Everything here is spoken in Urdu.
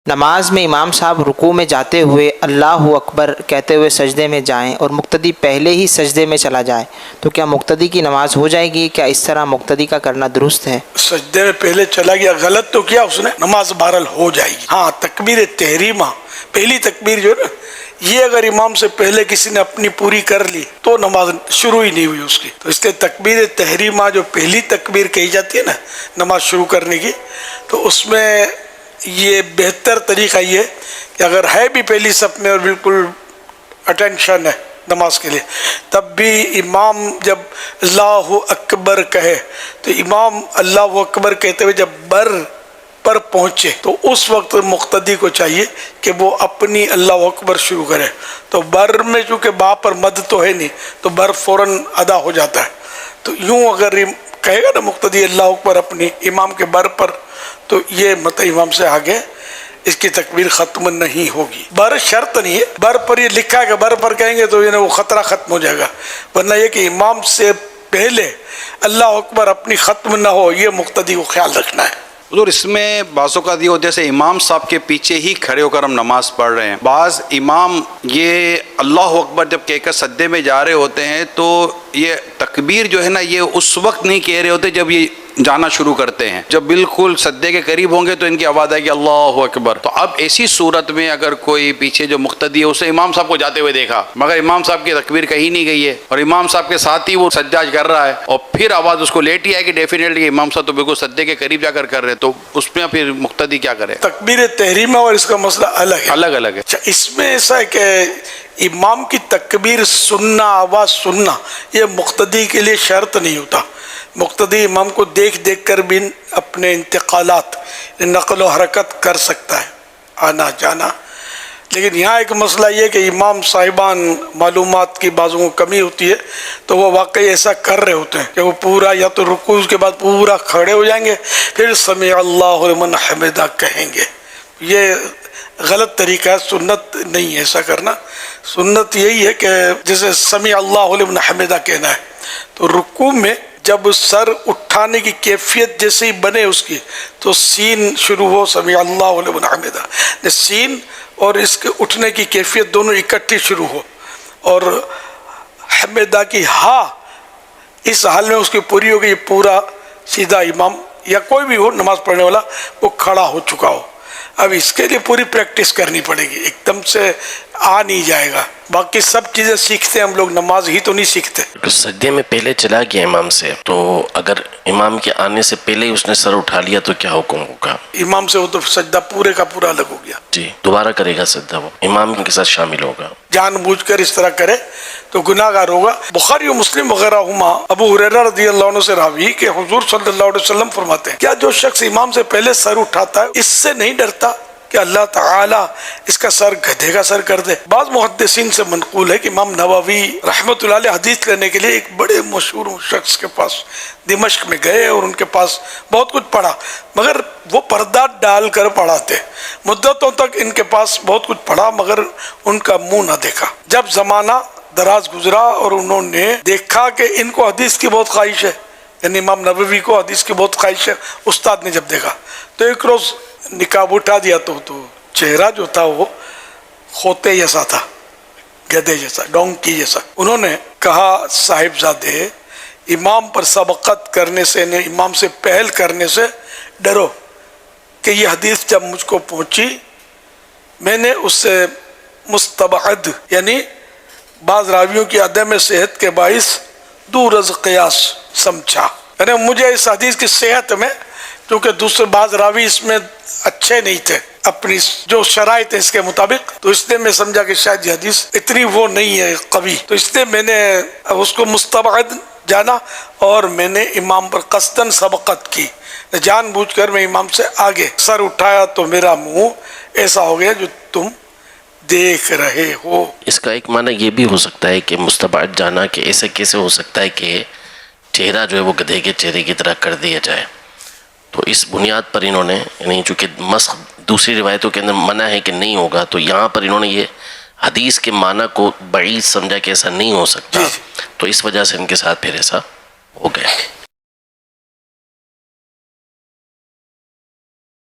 نماز میں امام صاحب رکوع میں جاتے ہوئے اللہ اکبر کہتے ہوئے سجدے میں جائیں اور مقتدی پہلے ہی سجدے میں چلا جائے تو کیا مقتدی کی نماز ہو جائے گی؟ کیا اس طرح مقتدی کا کرنا درست ہے؟ سجدے میں پہلے چلا گیا، غلط تو کیا اس نے، نماز بہرحال ہو جائے گی۔ ہاں، تکبیر تحریمہ، پہلی تکبیر جو ہے نا، یہ اگر امام سے پہلے کسی نے اپنی پوری کر لی تو نماز شروع ہی نہیں ہوئی اس کی، تو اس لیے تکبیر تحریمہ جو پہلی تکبیر کہی جاتی ہے نا نماز شروع کرنے کی، تو اس میں یہ بہتر طریقہ یہ ہے کہ اگر ہے بھی پہلی صف میں اور بالکل اٹینشن ہے نماز کے لیے، تب بھی امام جب اللہ اکبر کہے تو امام اللہ اکبر کہتے ہوئے جب بر پر پہنچے تو اس وقت مقتدی کو چاہیے کہ وہ اپنی اللہ اکبر شروع کرے، تو بر میں چونکہ با پر مد تو ہے نہیں تو بر فوراً ادا ہو جاتا ہے، تو یوں اگر کہے گا نا مقتدی اللہ اکبر اپنی امام کے بر پر، تو یہ مت امام سے آگے اس کی تکبیر ختم نہیں ہوگی۔ بر شرط نہیں ہے، بر پر یہ لکھا ہے کہ بر پر کہیں گے تو وہ خطرہ ختم ہو جائے گا، ورنہ یہ کہ امام سے پہلے اللہ اکبر اپنی ختم نہ ہو، یہ مقتدی کو خیال رکھنا ہے۔ حضور، اس میں بعض اوقات یہ ہوتا ہے جیسے امام صاحب کے پیچھے ہی کھڑے ہو کر ہم نماز پڑھ رہے ہیں، بعض امام یہ اللہ اکبر جب کہہ کر سجدے میں جا رہے ہوتے ہیں تو یہ تکبیر جو ہے نا یہ اس وقت نہیں کہہ رہے ہوتے جب یہ جانا شروع کرتے ہیں، جب بالکل سجدے کے قریب ہوں گے تو ان کی آواز آئے گی اللہ اکبر۔ تو اب ایسی صورت میں اگر کوئی پیچھے جو مقتدی ہے اسے امام صاحب کو جاتے ہوئے دیکھا مگر امام صاحب کی تکبیر کہی نہیں گئی ہے اور امام صاحب کے ساتھ ہی وہ سجدہ کر رہا ہے اور پھر آواز اس کو لیٹ ہی آئے کہ ڈیفینیٹلی امام صاحب تو بالکل سجدے کے قریب جا کر رہے، تو اس میں پھر مقتدی کیا کرے؟ تکبیر تحریمہ اور اس کا مسئلہ الگ ہے۔ اچھا، اس میں ایسا ہے کہ امام کی تکبیر سننا، آواز سننا، یہ مقتدی کے لیے شرط نہیں ہوتا، مقتدی امام کو دیکھ دیکھ کر بھی اپنے انتقالات نقل و حرکت کر سکتا ہے، آنا جانا۔ لیکن یہاں ایک مسئلہ یہ کہ امام صاحبان معلومات کی بعضوں کو کمی ہوتی ہے تو وہ واقعی ایسا کر رہے ہوتے ہیں کہ وہ پورا یا تو رکوع کے بعد پورا کھڑے ہو جائیں گے پھر سمع اللہ لمن حمدہ کہیں گے، یہ غلط طریقہ ہے، سنت نہیں ہے ایسا کرنا۔ سنت یہی ہے کہ جیسے سمع اللہ لمن حمدہ کہنا ہے تو رکوع میں جب سر اٹھانے کی کیفیت جیسے ہی بنے اس کی تو سین شروع ہو سمع اللہ لمن حمدہ، سین اور اس کے اٹھنے کی کیفیت دونوں اکٹھی شروع ہو، اور حمدہ کی ہا اس حال میں اس کی پوری ہو گئی، پورا سیدھا امام یا کوئی بھی ہو نماز پڑھنے والا وہ کھڑا ہو چکا ہو۔ اب اس کے لیے پوری پریکٹس کرنی پڑے گی، ایک دم سے آ نہیں جائے گا۔ باقی سب چیزیں سیکھتے ہیں ہم لوگ، نماز ہی تو نہیں سیکھتے۔ سجدے میں پہلے چلا گیا امام سے، تو اگر امام کے آنے سے پہلے ہی اس نے سر اٹھا لیا تو کیا حکم ہوگا؟ امام سے وہ تو سجدہ پورے کا پورا الگ ہو گیا، جی دوبارہ کرے گا سجدہ، وہ امام کے ساتھ شامل ہوگا۔ جان بوجھ کر اس طرح کرے تو گناہ گار ہوگا۔ بخاری و مسلم وغیرہ ہما ابو ہریرہ رضی اللہ عنہ سے راوی کہ حضور صلی اللہ علیہ وسلم فرماتے ہیں کیا جو شخص امام سے پہلے سر اٹھاتا ہے اس سے نہیں ڈرتا کہ اللہ تعالیٰ اس کا سر گدھے کا سر کر دے؟ بعض محدثین سے منقول ہے کہ امام نووی رحمۃ اللہ علیہ حدیث لینے کے لیے ایک بڑے مشہور شخص کے پاس دمشق میں گئے اور ان کے پاس بہت کچھ پڑھا، مگر وہ پردہ ڈال کر پڑھاتے، مدتوں تک ان کے پاس بہت کچھ پڑھا مگر ان کا منہ نہ دیکھا۔ جب زمانہ دراز گزرا اور انہوں نے دیکھا کہ ان کو حدیث کی بہت خواہش ہے، یعنی امام نووی کو حدیث کی بہت خواہش ہے، استاد نے جب دیکھا تو ایک روز نقاب اٹھا دیا تو چہرہ جو تھا وہ کھوتے جیسا تھا، گدھے جیسا، ڈونکی جیسا۔ انہوں نے کہا صاحبزادے امام پر سبقت کرنے سے، امام سے پہل کرنے سے ڈرو کہ یہ حدیث جب مجھ کو پہنچی میں نے اس سے مستبعد یعنی بعض راویوں کی عدم صحت کے باعث دور از قیاس سمجھا، یعنی مجھے اس حدیث کی صحت میں کیونکہ دوسرے بعض راوی اس میں اچھے نہیں تھے اپنی جو شرائط ہے اس کے مطابق، تو اس لیے میں سمجھا کہ شاید یہ حدیث اتنی وہ نہیں ہے قوی، تو اس لیے میں نے اس کو مستبعد جانا اور میں نے امام پر قصداً سبقت کی، جان بوجھ کر میں امام سے آگے سر اٹھایا تو میرا منہ ایسا ہو گیا جو تم دیکھ رہے ہو۔ اس کا ایک معنی یہ بھی ہو سکتا ہے کہ مستبعد جانا کہ ایسے کیسے ہو سکتا ہے کہ چہرہ جو ہے وہ گدھے کے چہرے کی طرح کر دیا جائے، تو اس بنیاد پر انہوں نے یعنی چونکہ مسخ دوسری روایتوں کے اندر منع ہے کہ نہیں ہوگا، تو یہاں پر انہوں نے یہ حدیث کے معنی کو بعید سمجھا کہ ایسا نہیں ہو سکتا، تو اس وجہ سے ان کے ساتھ پھر ایسا ہو گیا۔